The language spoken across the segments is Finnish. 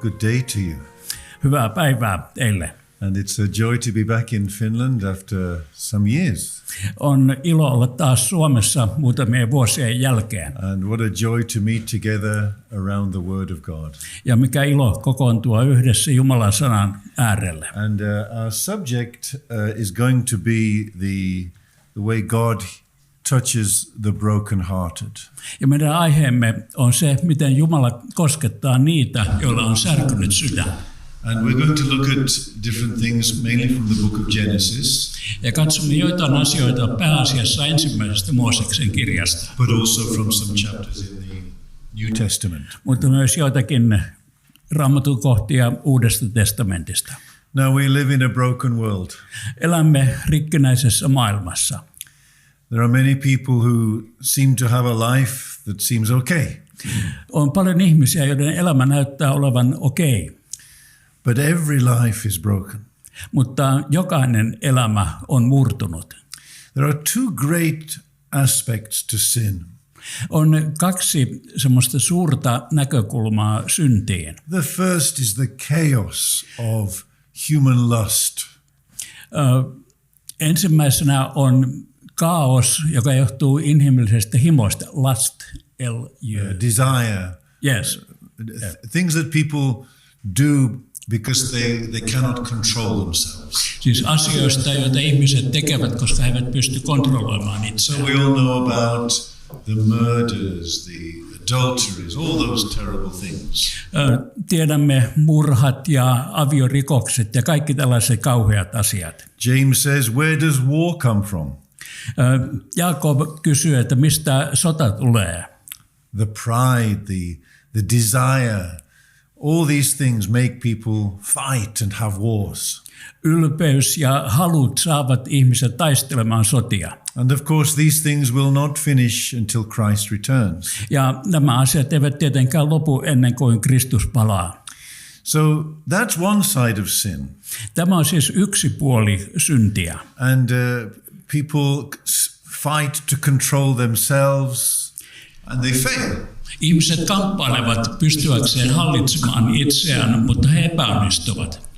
Good day to you. Hyvää päivää teille. And it's a joy to be back in Finland after some years. On ilo olla taas Suomessa muutamien vuosien jälkeen. And what a joy to meet together around the Word of God. Ja mikä ilo kokoontua yhdessä Jumalan sanan äärelle. And our subject is going to be the way God touches the brokenhearted. Ja meidän aiheemme on se, miten Jumala koskettaa niitä, joilla on särkynyt sydän. And we're going to look at different things, mainly from the book of Genesis. Ja katsomme joitain asioita pääasiassa ensimmäisestä Mooseksen kirjasta. But also from some chapters in the New Testament. Mutta myös joitakin Raamatun kohtia Uudesta testamentista. Now we live in a broken world. Elämme rikkinäisessä maailmassa. There are many people who seem to have a life that seems okay. On paljon ihmisiä, joiden elämä näyttää olevan okei. But every life is broken. Mutta jokainen elämä on murtunut. There are two great aspects to sin. On kaksi semmoista suurta näkökulmaa syntiin. The first is the chaos of human lust. Ensimmäisenä on kaos, joka johtuu inhimillisestä himoista. Lust, Desire. Yes. Things that people do because they cannot control themselves. Siis asioista, joita ihmiset tekevät, koska he eivät pysty kontrolloimaan itseään. So we all know about the murders, the adulteries, all those terrible things. Tiedämme murhat ja aviorikokset ja kaikki tällaiset kauheat asiat. James says, where does war come from? Jaakob kysyy, että mistä sota tulee. The pride, the desire, all these things make people fight and have wars. Ylpeys ja halut saavat ihmiset taistelemaan sotia. And of course these things will not finish until Christ returns. Ja nämä asiat eivät tietenkään lopu ennen kuin Kristus palaa. So that's one side of sin. Tämä on siis yksi puoli syntiä. And people fight to control themselves and they fail. Ihmiset kamppailevat pystyäkseen hallitsemaan itseään, mutta he epäonnistuvat.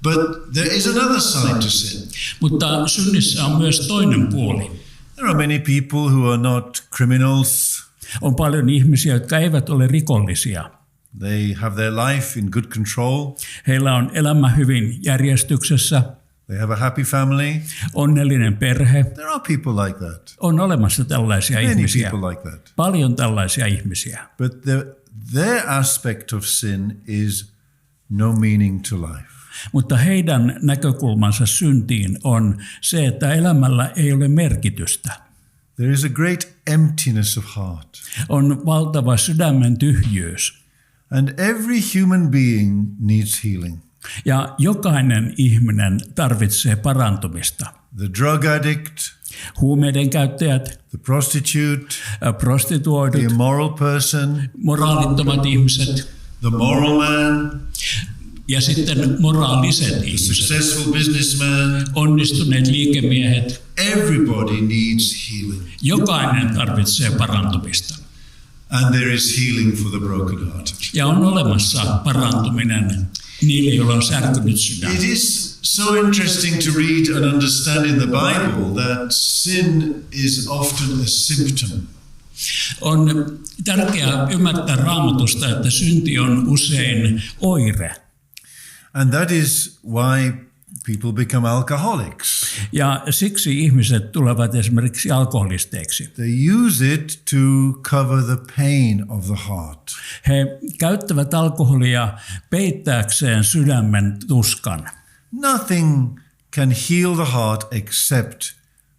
But there is another side to sin. Mutta synnissä on myös toinen puoli. There are many people who are not criminals. On paljon ihmisiä, jotka eivät ole rikollisia. They have their life in good control. Heillä on elämä hyvin järjestyksessä. They have a happy family. Onnellinen perhe. There are people like that. On olemassa tällaisia ihmisiä. Many people like that. Paljon tällaisia ihmisiä. But their aspect of sin is no meaning to life. Mutta heidän näkökulmansa syntiin on se, että elämällä ei ole merkitystä. There is a great emptiness of heart. On valtava sydämen tyhjyys. And every human being needs healing. Ja jokainen ihminen tarvitsee parantumista. The drug addict, huumeiden käyttäjät, the prostitute, prostituoidut, the immoral person, moraalittomat ihmiset, the moral man, ja sitten moraaliset ihmiset, successful businessman, onnistuneet liikemiehet. Everybody needs healing. Jokainen tarvitsee parantumista. And there is healing for the brokenhearted. Ja on olemassa parantuminen niille, joilla on särkynyt sydän. It is so interesting to read and understand in the Bible that sin is often a symptom. On tärkeää ymmärtää Raamatusta, että synti on usein oire. And that is why people become alcoholics. Ja siksi ihmiset tulevat esimerkiksi alkoholisteiksi. They use it to cover the pain of the heart. He käyttävät alkoholia peittääkseen sydämen tuskan. Nothing can heal the heart except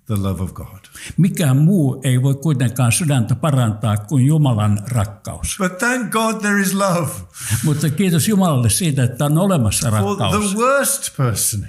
the love of God. Mikään muu ei voi kuitenkaan sydäntä parantaa kuin Jumalan rakkaus. But thank God there is love. Mutta kiitos Jumalalle siitä, että on olemassa rakkaus. For the worst person.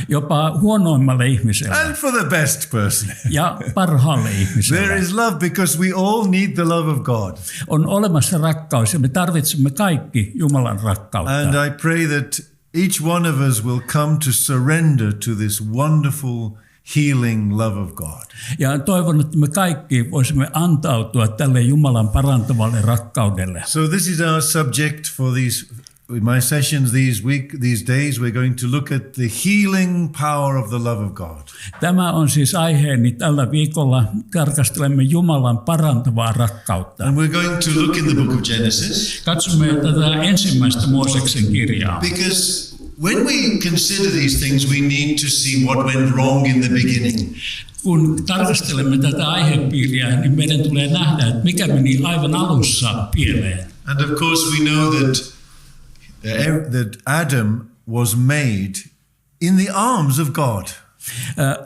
Jopa huonoimmalle ihmiselle. And for the best person. Ja parhaalle ihmiselle. There is love because we all need the love of God. On olemassa rakkaus ja me tarvitsemme kaikki Jumalan rakkautta. And I pray that each one of us will come to surrender to this wonderful healing love of God. Ja toivon, että me kaikki voisimme antautua tälle Jumalan parantavalle rakkaudelle. So this is our subject for these in my sessions these days, we're going to look at the healing power of the love of God. Tämä on siis aiheeni tällä viikolla. Tarkastelemme Jumalan parantavaa rakkautta. And we're going to look in the book of Genesis. Katsomme tätä ensimmäistä Mooseksen kirjaa. Because when we consider these things, we need to see what went wrong in the beginning. Kun tarkastelemme tätä aihepiiriä, niin meidän tulee nähdä, että mikä meni aivan alussa pieleen. And of course we know that Adam was made in the arms of God.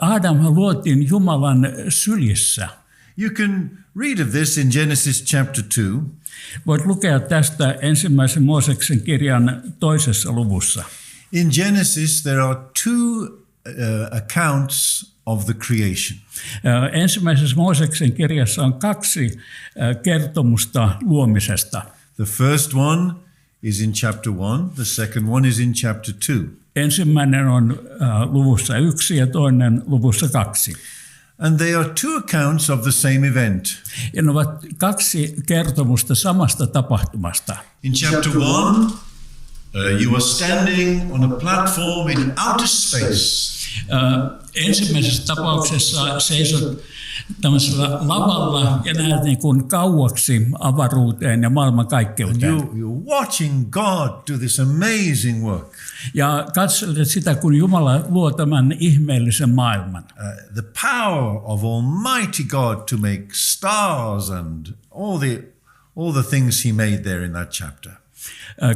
Adam luotiin Jumalan sylissä. You can read of this in Genesis chapter 2. Voit lukea tästä ensimmäisen Mooseksen kirjan 2. luvussa. In Genesis there are two accounts of the creation. Ensimmäisessä Mooseksen kirjassa on 2 kertomusta luomisesta. The first one is in chapter 1, the second one is in chapter 2. Ensimmäinen on luvussa 1 ja toinen luvussa 2. And they are two accounts of the same event. Ja ne ovat 2 kertomusta samasta tapahtumasta. In chapter 1, you are standing on a platform in outer space. Ensimmäisessä tapauksessa seisot tämmöisellä lavalla ja näet niin kuin kauaksi avaruuteen ja maailmankaikkeuteen. You're watching God do this amazing work. Ja katselet sitä, kun Jumala luo tämän ihmeellisen maailman. The power of Almighty God to make stars and all the things he made there in that chapter.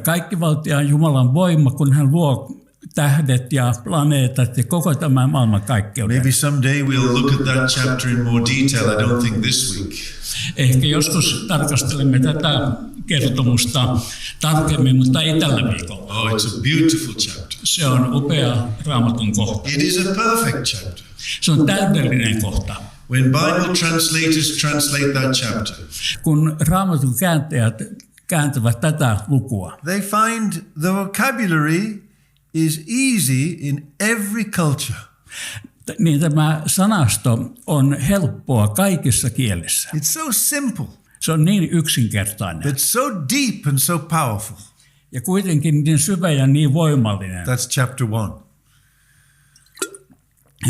Kaikkivaltiaan Jumalan voima, kun hän luo tähdet ja planeetat ja koko tämän maailmankaikkeuden. Maybe someday we'll look at that chapter in more detail. I don't think this week. Ehkä joskus tarkastelemme tätä kertomusta tarkemmin, mutta ei tällä viikolla. Oh, it's a beautiful chapter. Se on upea Raamatun kohta. It is a perfect chapter. Se on täydellinen kohta. When Bible translators translate that chapter, kun Raamatun kääntäjät kääntävät tätä lukua, they find the vocabulary is easy in every culture. Niin tämä sanasto on helppoa kaikissa kielissä. It's so simple. Se on niin yksinkertainen. But so deep and so powerful. Ja kuitenkin niin syvä ja niin voimallinen. That's chapter 1.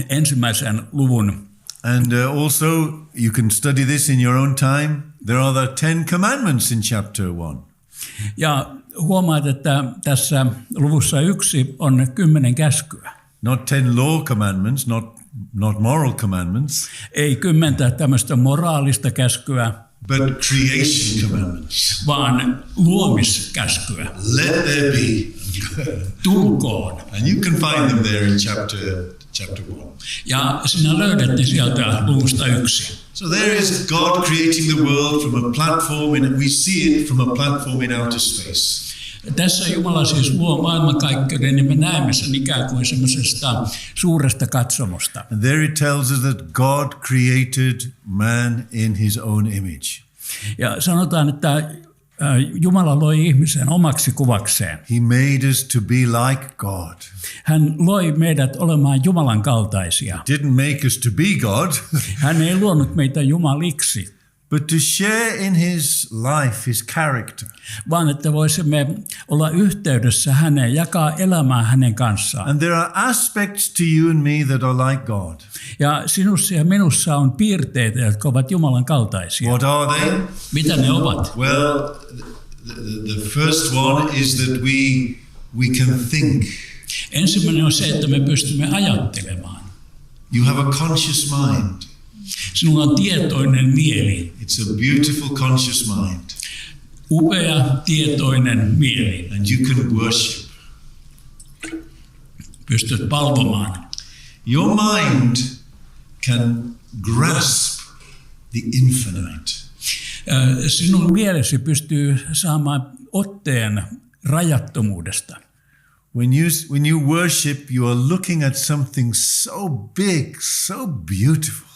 Ensimmäisen luvun. And also you can study this in your own time. There are the 10 commandments in chapter 1. Ja huomaat, että tässä luvussa 1 on 10 käskyä. Not 10 law commandments, not moral commandments. Ei 10 tämmöistä moraalista käskyä, but creation commandments. Vaan luomiskäskyä. Let there be. Tulkoon. And you can find them there in chapter 1. Ja sinä löydät ne sieltä luvusta 1. So there is God creating the world from a platform, and we see it from a platform in outer space. Tässä Jumala siis luo maailmankaikkeuden, niin me näemme sen ikään kuin semmoisesta suuresta katsomosta. And there it tells us that God created man in his own image. Ja sanotaan, että Jumala loi ihmisen omaksi kuvakseen. He made us to be like God. Hän loi meidät olemaan Jumalan kaltaisia. He didn't make us to be God. Hän ei luonut meitä jumaliksi. But to share in his life, his character. Vaan että voisimme olla yhteydessä häneen, jakaa elämää hänen kanssaan. And there are aspects to you and me that are like God. Ja sinussa ja minussa on piirteitä, jotka ovat Jumalan kaltaisia. What are they? Mitä ne ovat? Well, the first one is that we can think. Ensimmäinen on se, että me pystymme ajattelemaan. You have a conscious mind. Sinulla on tietoinen mieli. It's a beautiful conscious mind. Upea tietoinen mieli. And you can worship. Pystyt palvomaan. Your mind can grasp the infinite. Sinun mielesi pystyy saamaan otteen rajattomuudesta. When you worship, you are looking at something so big, so beautiful.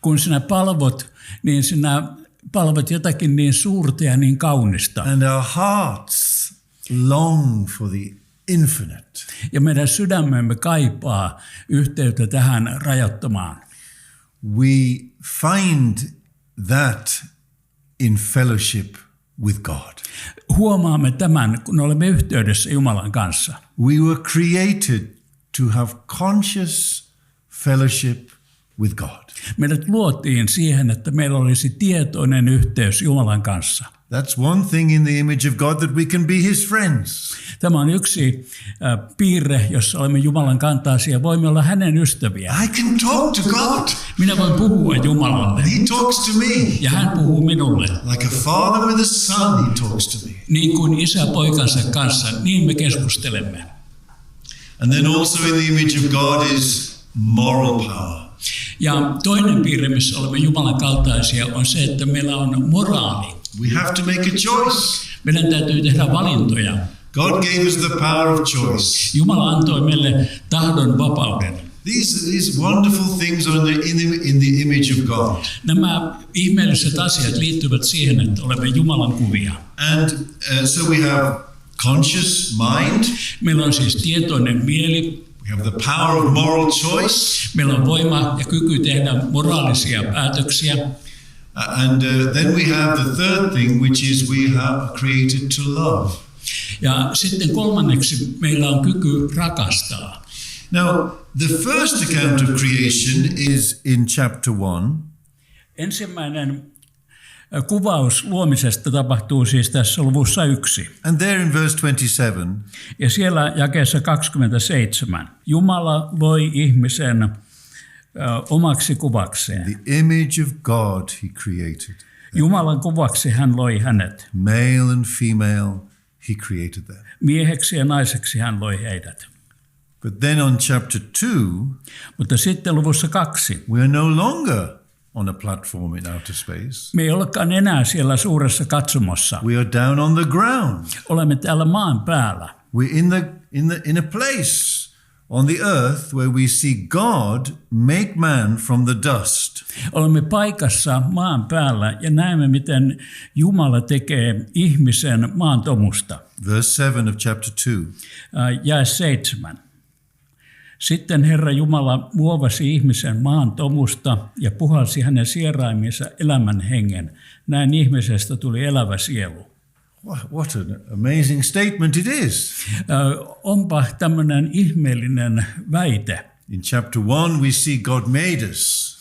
Kun sinä palvot, niin sinä palvot jotakin niin suurta ja niin kaunista. And our hearts long for the infinite. Ja meidän sydämemme kaipaa yhteyttä tähän rajattomaan. We find that in fellowship with God. Huomaamme tämän, kun olemme yhteydessä Jumalan kanssa. We were created to have conscious fellowship with God. Meidät luotiin siihen, että meillä olisi tietoinen yhteys Jumalan kanssa. That's one thing in the image of God, that we can be his friends. Tämä on yksi piirre, jossa olemme Jumalan kantaisia. Voimme olla hänen ystäviä. I can talk to God. Minä voin puhua Jumalalle. He talks to me. Ja hän puhuu minulle. Like a father with a son, he talks to me. Niin kuin isä poikansa kanssa, niin me keskustelemme. And then also in the image of God is moral power. Ja toinen piirre, missä olemme Jumalan kaltaisia, on se, että meillä on moraali. We have to make a choice. Meidän täytyy tehdä valintoja. God gave us the power of choice. Jumala antoi meille tahdon vapauden. These wonderful things are in the image of God. Nämä ihmeelliset asiat liittyvät siihen, että olemme Jumalan kuvia. And so we have conscious mind. Meillä on siis tietoinen mieli. We have the power of moral choice. Meillä on voima ja kyky tehdä moraalisia päätöksiä. And then we have the third thing, which is we are created to love. Ja sitten kolmanneksi meillä on kyky rakastaa. Now, the first account of creation is in chapter 1. Ensimmäinen kuvaus luomisesta tapahtuu siis tässä luvussa 1. And there in verse 27. Ja siellä jakeessa 27. Jumala loi ihmisen omaksi kuvakseen. The image of God he created. Jumalan kuvaksi hän loi hänet. Male and female he created them. Mieheksi ja naiseksi hän loi heidät. But then on chapter 2, mutta sitten luvussa 2. we are no longer on a platform in outer space. Me ei olekaan enää siellä suuressa katsomossa. We are down on the ground. Olemme täällä maan päällä. We're in a place on the earth where we see God make man from the dust. Olemme paikassa maan päällä ja näemme, miten Jumala tekee ihmisen maan tomusta. Verse 7 of chapter 2. Jae 7. Sitten Herra Jumala muovasi ihmisen maan tomusta ja puhalsi hänen sieraimiinsa elämän hengen. Näin ihmisestä tuli elävä sielu. What an amazing statement it is. Onpa tämmöinen ihmeellinen väite. In chapter 1 we see God made us.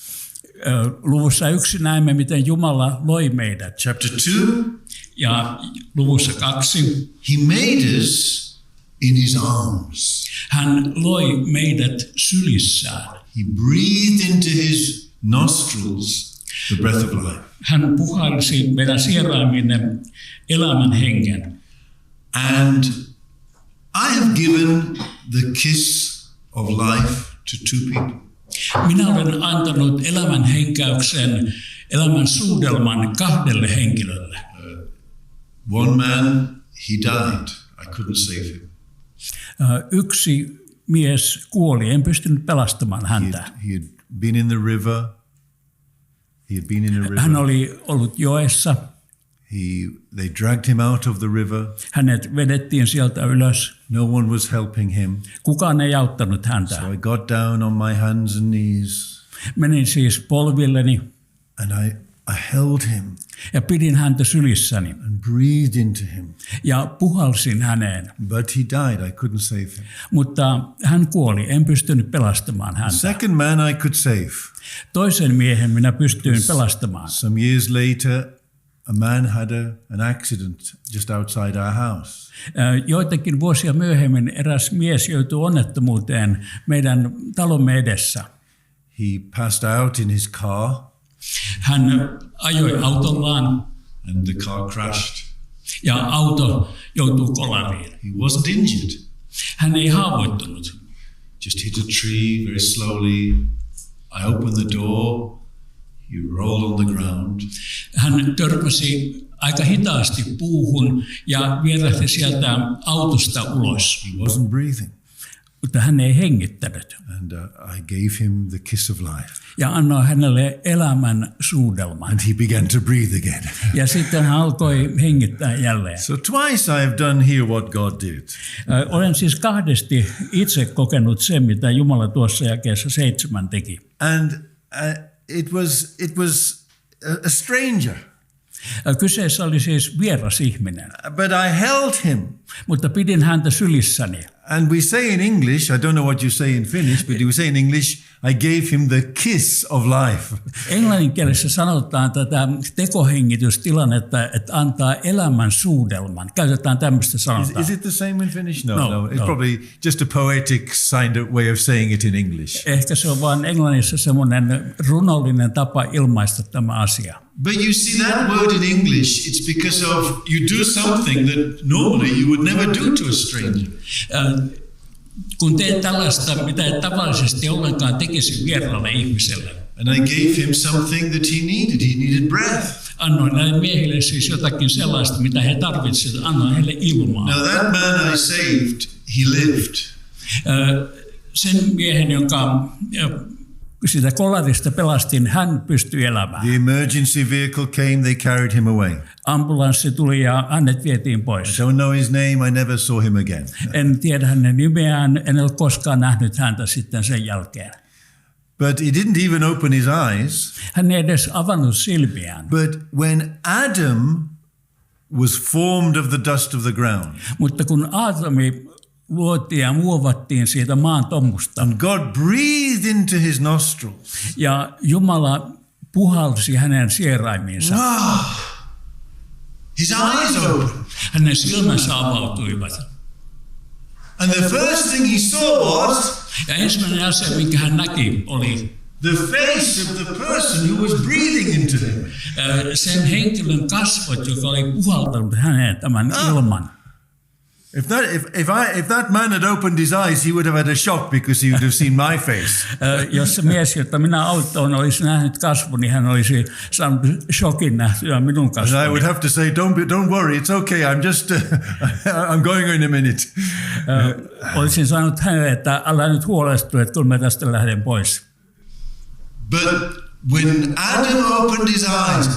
Luvussa 1 näemme, miten Jumala loi meidät. Chapter 2. Ja luvussa 2. He made us in his arms. Hän loi meidät sylissään. He breathed into his nostrils the breath of life. Hän puhalsi meidän sieraimiimme elämän hengen. And I have given the kiss of life to two people. Minä olen antanut elämän henkäyksen, elämän suudelman kahdelle henkilölle. One man, he died. I couldn't save him. Yksi mies kuoli, en pystynyt pelastamaan häntä. He had been in the river. Hän oli ollut joessa. They dragged him out of the river. Hänet vedettiin sieltä ylös. No one was helping him. Kukaan ei auttanut häntä. So I got down on my hands and knees. Menin siis polvilleni. And I held him. Ja pidin häntä sylissäni. And breathed into him. Ja puhalsin häneen. But he died. I couldn't save him. Mutta hän kuoli. En pystynyt pelastamaan häntä. The second man I could save. Toisen miehen minä pystyin pelastamaan. Some years later, a man had an accident just outside our house. Joitakin vuosia myöhemmin eräs mies joutui onnettomuuteen meidän talomme edessä. He passed out in his car. Hän ajoi autollaan. And the car crashed. Ja auto joutui kolariin. He wasn't injured. Hän ei haavoittunut. Just hit a tree very slowly. I opened the door. He rolled on the ground. Hän törmäsi aika hitaasti puuhun ja vierähti sieltä autosta ulos. He wasn't breathing. Mutta hän ei hengittänyt. And I gave him the kiss of life. Ja annoin hänelle elämän suudelman. And he began to breathe again. Ja sitten hän alkoi hengittää jälleen. So twice I have done here what God did. Olen siis kahdesti itse kokenut sen, mitä Jumala tuossa jakeessa 7 teki. And it was a stranger. Kyseessä oli siis vieras ihminen, But I held him. mutta pidin häntä sylissäni. And we say in English, I don't know what you say in Finnish, but we say in English, I gave him the kiss of life. Englannin kielessä sanotaan tätä tekohengitystilannetta, että antaa elämän suudelman. Käytetään tämmöistä sanontaa. Is it the same in Finnish? No. It's No. probably just a poetic way of saying it in English. Ehkä se on vain Englannissa semmoinen runollinen tapa ilmaista tämä asia. But you see that word in English, it's because of you do something that normally you would never do to a stranger. Kun teet tällaista, mitä et tavallisesti ollenkaan tekisi vieraalle ihmiselle. And I gave him something that he needed. He needed breath. Annoin näille miehille siis jotakin sellaista, mitä he tarvitsivat. Annoin heille ilmaa. Now that man I saved, he lived. Sen miehen, jonka sitä kolarista pelastin, hän pystyi elämään. The emergency vehicle came, they carried him away. Ambulanssi tuli ja hänet vietiin pois. I don't know his name, I never saw him again. En tiedä hänen nimeään, en ole koskaan nähnyt häntä sitten sen jälkeen. But he didn't even open his eyes. Hän ei edes avannut silmiään. But when Adam was formed of the dust of the ground, Mutta kun Aatami luotiin ja muovattiin siitä maan tomusta, and God breathed into his nostrils, ja Jumala puhalsi hänen sieraimiinsa, his eyes opened. hänen silmänsä avautuivat. And the first thing he saw was Ja ensimmäinen asia, minkä hän näki, oli the face of the person who was breathing into him. sen henkilön kasvot, joka oli puhaltanut häneen tämän ilman. If that man had opened his eyes, he would have had a shock because he would have seen my face. Jos se mies, jota minä autoin, olisi nähnyt kasvun, niin hän olisi saanut shokin nähtyä minun And I would kasvuni. have to say, don't worry, it's okay. I'm just, I'm going in a minute. Olisin sanonut hänelle, että älä nyt huolestu, että kyllä mä tästä lähden pois. But when Adam opened his eyes,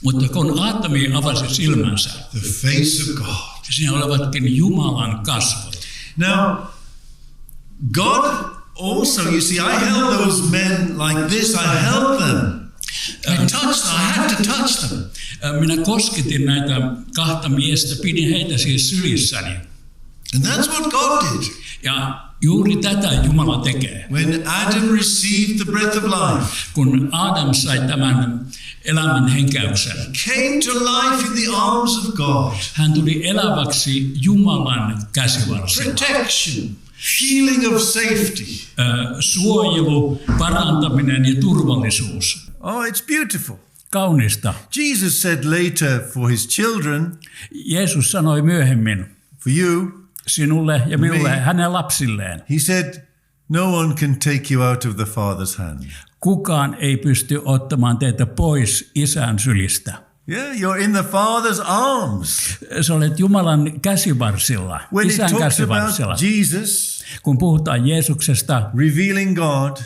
Mutta kun Aatami avasi silmänsä, the face of God. siinä olivatkin Jumalan kasvot. Now, God also, you see, I held those men like this. I held them. I had to touch them. Minä kosketin näitä kahta miestä, pidin heitä siis sylissäni. And that's what God did. Ja juuri tätä Jumala tekee. When Adam received the breath of life, Kun Adam sai tämän elämän henkäyksen, came to life in the arms of God. hän tuli eläväksi Jumalan käsivarsilla. Protection, feeling of safety. Suojelu, parantaminen ja turvallisuus. Oh, it's beautiful. Kaunista. Jesus said later for his children, Jeesus sanoi myöhemmin for you, sinulle ja minulle, Me. hänen lapsilleen. he said, no one can take you out of the Father's hand. Kukaan ei pysty ottamaan teitä pois Isän sylistä. Yeah, you're in the Father's arms. Sä olet Jumalan käsivarsilla, When it Isän talks käsivarsilla. about Jesus Kun puhutaan Jeesuksesta, revealing God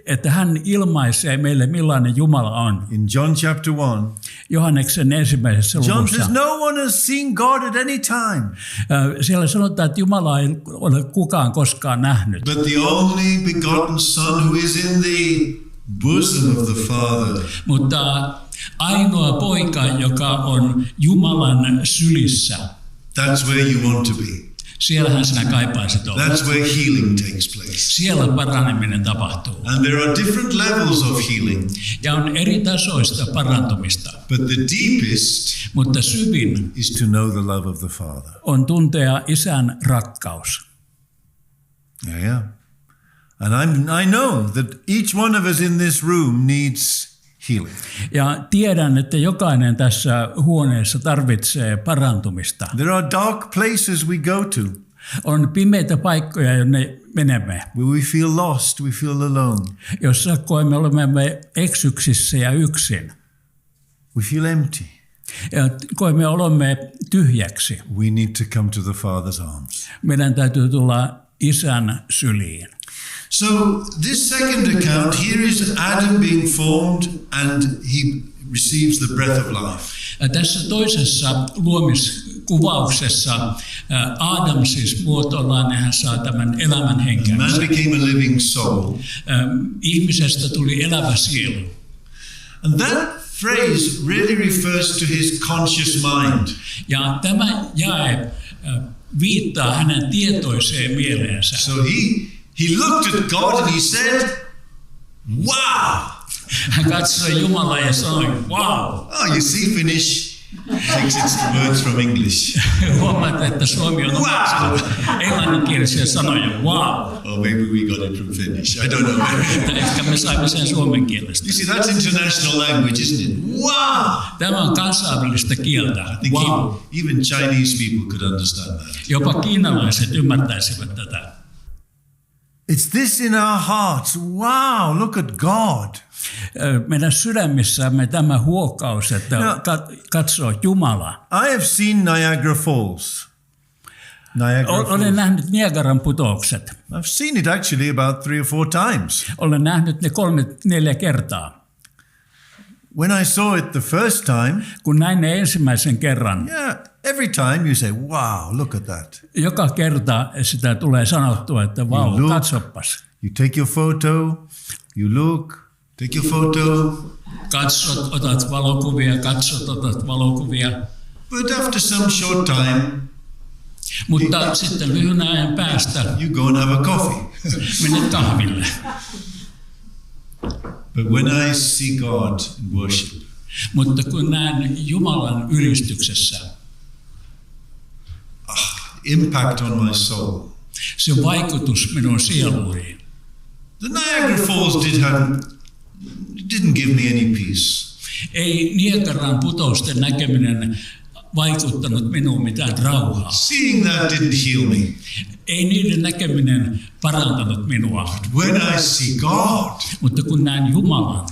että hän ilmaisee meille, millainen Jumala on. in John chapter 1, Johanneksen ensimmäisessä John luvussa. says, no one has seen God at any time, Siellä sanotaan, että Jumala ei ole kukaan koskaan nähnyt. but the only begotten Son who is in the bosom of the Father. Mutta ainoa poika, joka on Jumalan sylissä, That's where you want to be. siellähän sinä kaipaisit olla. That's where healing takes place. Siellä paraneminen tapahtuu. And there are different levels of healing, Ja on eri tasoista parantumista. but the deepest Mutta syvin is to know the love of the Father. on tuntea Isän rakkaus. Yeah. And I know that each one of us in this room needs healing. Ja tiedän, että jokainen tässä huoneessa tarvitsee parantumista. There are dark places we go to On pimeitä paikkoja, jonne menemme, where we feel lost, we feel alone, jossa koemme olemme eksyksissä ja yksin. we feel empty. Ja koemme olemme tyhjäksi. We need to come to the Father's arms. Meidän täytyy tulla Isän syliin. So this second account, here is Adam being formed and he receives the breath of life. Ja tässä toisessa luomiskuvauksessa Adam siis muotoillaan ja hän saa tämän elämän Man henkäyksen. became a living soul. Ihmisestä tuli elävä sielu. And that phrase really refers to his conscious mind. Ja tämä jae viittaa hänen tietoiseen mieleensä. So he looked at God and he said, wow! Hän katsoi Jumalaa ja sanoi, wow! Oh, you see, Finnish takes its words from English. Huomaat, että suomi on omaksunut englanninkielisiä sanoja, wow! Or maybe we got it from Finnish, I don't know. Ehkä me saimme sen suomen kielestä. You see, that's international language, isn't it? Wow! Tämä on kansainvälistä kieltä. I think Wow! even Chinese people could understand that. Jopa kiinalaiset ymmärtäisivät tätä. It's this in our hearts. Wow, look at God. Meidän sydämissämme tämä huokaus, että katsoo Jumalaa. I have seen Niagara Falls. Olen nähnyt Niagaran putoukset. I've seen it actually about 3 or 4 times. Olen nähnyt ne 3-4 kertaa. When I saw it the first time, Kun näin ne ensimmäisen kerran, yeah, every time you say, wow, look at that. joka kerta sitä tulee sanottua, että vau, look. katsopas. You take your photo, you look, Take your photo. Katsot, otat valokuvia, otat valokuvia. But after some short time, Mutta sitten lyhyen ajan päästä you go and have a coffee. menet kahville. But when I see God in worship, Mutta kun näen Jumalan ylistyksessä, impact on my soul. se vaikutus minun sieluihin. The Niagara Falls didn't give me any peace. Ei Niagaran putousten näkeminen vaikuttanut minuun mitään rauhaa. Seeing that didn't heal me. Ei niiden näkeminen parantanut minua. When I see God, Mutta kun näen Jumalan,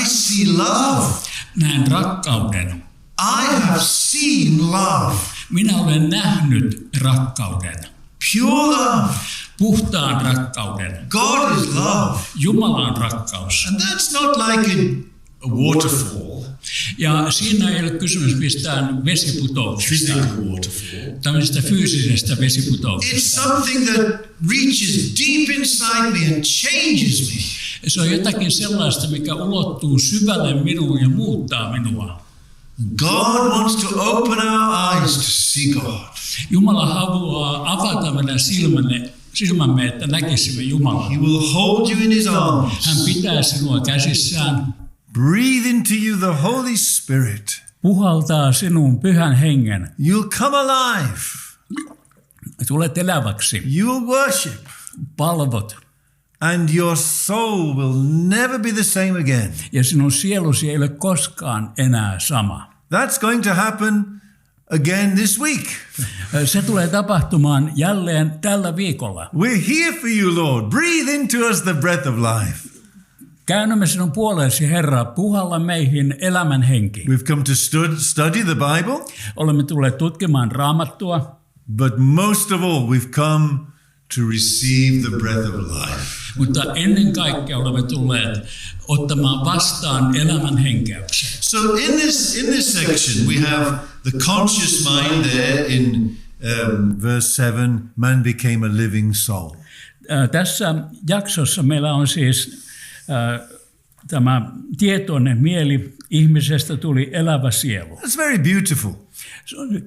I see love. näen rakkauden. I have seen love. Minä olen nähnyt rakkauden. Pure love. Puhtaan rakkauden. God is love. Jumala on rakkaus. And that's not like a waterfall. Ja siinä ei ole kysymys mistään vesiputouksesta, Physical waterfall. tämmöisestä fyysisestä It's vesiputouksesta. something that reaches deep inside me and changes me. Se on jotakin sellaista, mikä ulottuu syvälle minuun ja muuttaa minua. God wants to open our eyes to see God. Jumala haluaa avata meidän silmämme, että näkisimme Jumalaa. He will hold you in his arms. Hän pitää sinua käsissään, breathe into you the Holy Spirit. puhaltaa sinuun pyhän hengen. You'll come alive. Tulet eläväksi, You'll worship. palvot, And your soul will never be the same again. ja sinun sielusi ei ole koskaan enää sama. That's going to happen again this week. Se tulee tapahtumaan jälleen tällä viikolla. We're here for you, Lord. Breathe into us the breath of life. Käännymme sinun puoleesi, Herra, puhalla meihin elämän henki. We've come to study the Bible, Olemme tulleet tutkimaan Raamattua, but most of all, we've come To receive the breath of life. mutta ennen kaikkea olemme tulleet ottamaan vastaan elämän henkeyksen. So in this section we have the conscious mind there in verse 7, man became a living soul. Tässä jaksossa meillä on siis tämä tietoinen mieli, ihmisestä tuli elävä sielu. That's very beautiful. Se on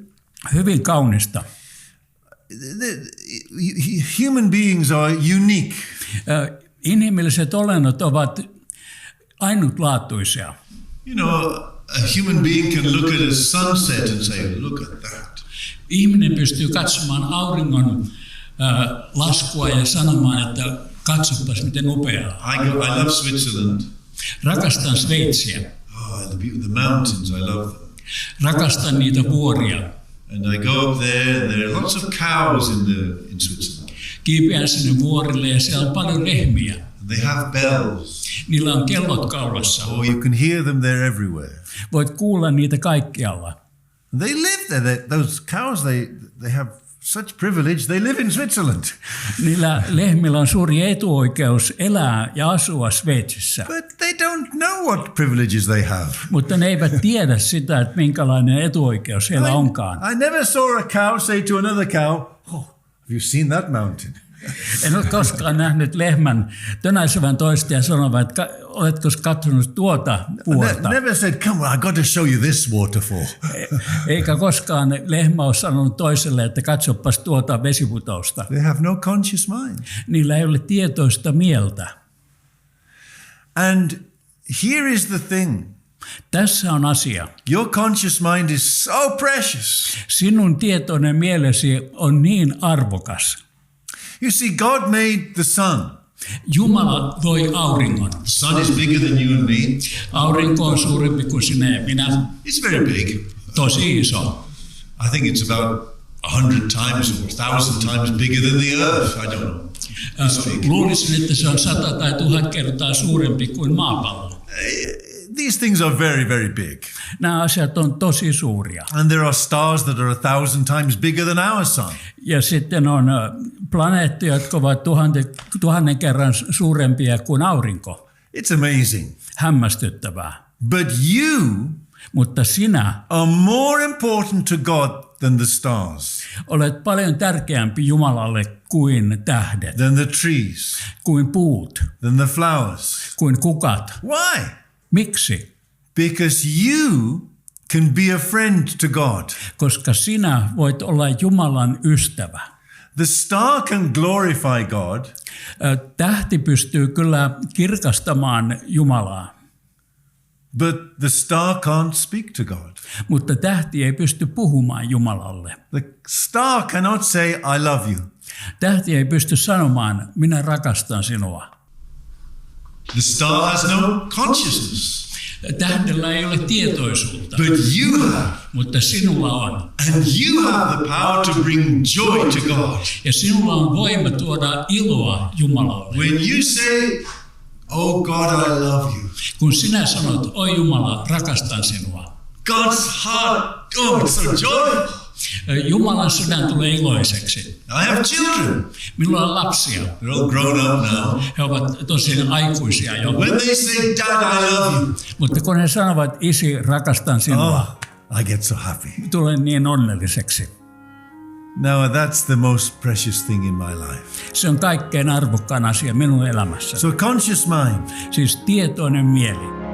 hyvin kaunista. Human beings are unique. Inhimilliset olennot ovat ainutlaatuisia. You know, a human being can look at a sunset and say, look at that. Ihminen pystyy katsomaan auringon laskua ja sanomaan, että katsopas miten upeaa. I love Switzerland. Rakastan Sveitsiä. Oh, the mountains, I love them. Rakastan niitä vuoria. And I go up there, and there are lots of cows in Switzerland. Kiipeän sinne vuorille ja siellä on paljon lehmiä. And they have bells. Niillä on kellot kaulassa. Oh, you can hear them there everywhere. Voit kuulla niitä kaikkialla. They live there. Those cows, they have such privilege. They live in Switzerland. Niillä lehmillä on suuri etuoikeus elää ja asua Sveitsissä. But they don't know what privileges they have. Mutta ne eivät tiedä sitä, että minkälainen etuoikeus heillä onkaan. I never saw a cow say to another cow, oh, have you seen that mountain? En ole koskaan nähnyt lehmän tönäisevän toista ja sanovan, että oletko katsonut tuota vuorta. Never said, come on, I got to show you this waterfall. Eikä koskaan lehmä ole sanonut toiselle, että katsopas tuota vesiputousta. They have no conscious mind. Niillä ei ole tietoista mieltä. And here is the thing. Tässä on asia. Your conscious mind is so precious. Sinun tietoinen mielesi on niin arvokas. You see, God made the sun. Jumala loi auringon. The sun is bigger than you and me. Aurinko on suurempi kuin sinä ja minä. It's very big. Tosi iso. I think it's about 100 times or 1,000 times bigger than the earth. I don't know. It's big. Luulisin, että se on 100 tai 1000 kertaa suurempi kuin maapallo. These things are very, very big. Nämä asiat on tosi suuria. And there are stars that are 1,000 times bigger than our sun. Ja sitten on planeettoja, jotka ovat 1000 kerran suurempia kuin aurinko. It's amazing. Hämmästyttävää. But you Mutta sinä are more important to God than the stars, olet paljon tärkeämpi Jumalalle kuin tähdet, than the trees, kuin puut, than the flowers. kuin kukat. Why? Miksi? Because you can be a friend to God. Koska sinä voit olla Jumalan ystävä. The star can glorify God, Tähti pystyy kyllä kirkastamaan Jumalaa, but the star can't speak to God. mutta tähti ei pysty puhumaan Jumalalle. The star cannot say, I love you. Tähti ei pysty sanomaan, minä rakastan sinua. The star has no consciousness. Tähdellä ei ole tietoisuutta, But you have. mutta sinulla on. And you have the power to bring joy to God. Ja sinulla on voima tuoda iloa Jumalalle. When you say, oh God, I love you. Kun sinä sanot, oi Jumala, rakastan sinua. God's heart, oh, it's so joyful. Jumalan sydän tulee iloiseksi. I have children. Minulla on lapsia. They're all grown up now. He ovat tosin aikuisia jo. When they say, Dad, I love you. Mutta kun he sanovat, isi, rakastan sinua, I get so happy. tulen niin onnelliseksi. Now that's the most precious thing in my life. Se on kaikkein arvokkaan asia minun elämässä. So conscious mind. Siis tietoinen mieli.